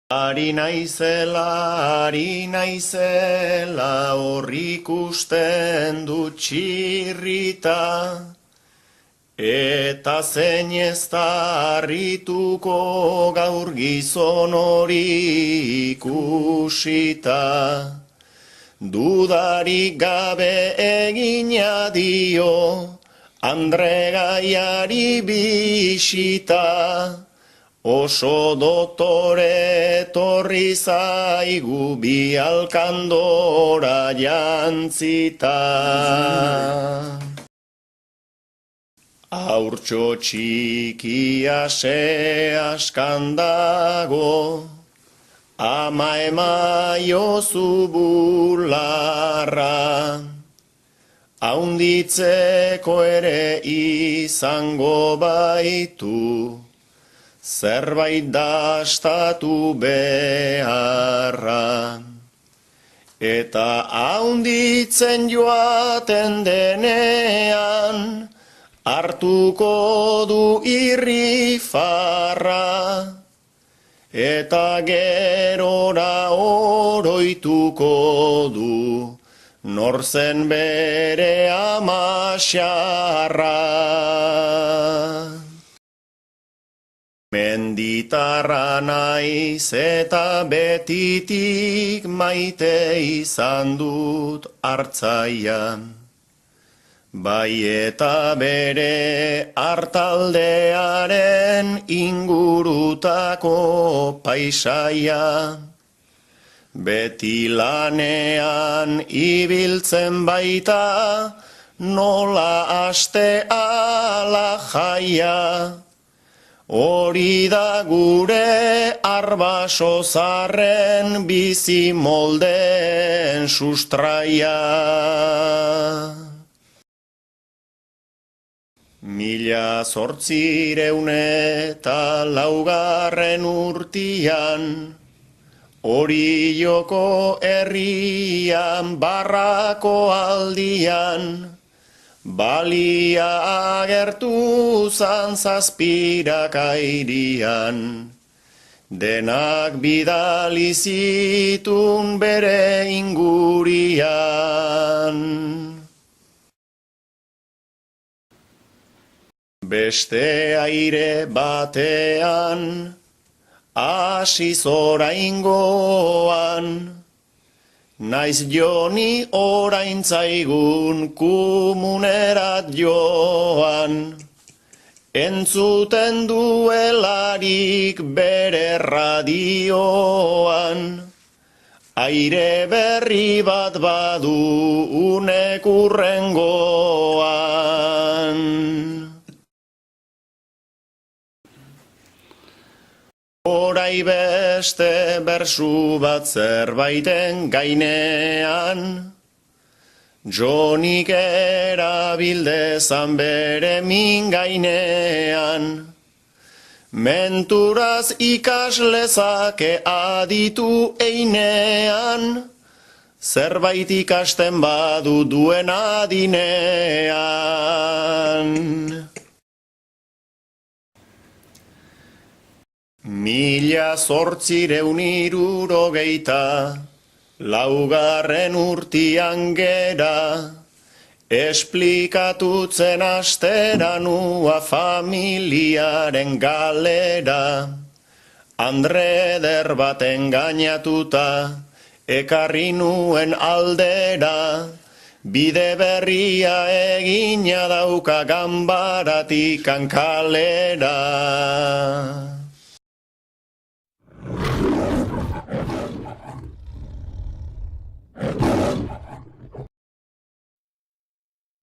Ari naizela hor ikusten dut txirrita, eta zein ez da harrituko gaur gizon hori ikusita. Dudarik gabe egina dio, Andre Gaiari bisita, oso dotore etorri zaigu bi alkandora jantzita. Haurtxo txikia se askan dago, ama emaiozu bularra, haunditzeko ere izango baitu, zerbait dastatu beharra. Eta haunditzen joaten denean, hartuko du irrifarra, eta gerora oroituko du, nor zen bere ama xarra. Menditarra naiz eta betitik maite izan dut hartzaia, bai eta bere hartaldearen ingurutako paisaia. Beti lanean ibiltzen baita, nola aste ala jaia. Hori da gure arbaso zarren bizi moldeen sustraia. 1804 urtian, Orioko herrian barrako aldian, balia agertu zan zazpirakairian, denak bidali zitun bere ingurian. Beste aire batean, hasiz oraingoan, naiz joni orain zaigun komunerat joan, entzuten duelarik bere radioan, aire berri bat badu unek urrengoan. Orai beste bersu bat zerbaiten gainean, Jonik erabildezan bere min gainean, menturaz ikaslezake aditu einean, zerbait ikasten badu duen adinean. 1864 urtian gera, esplikatutzen astera nua familiaren galera. Andre eder baten gainatuta, ekarri nuen aldera, bide berria egina dauka ganbaratik kalera.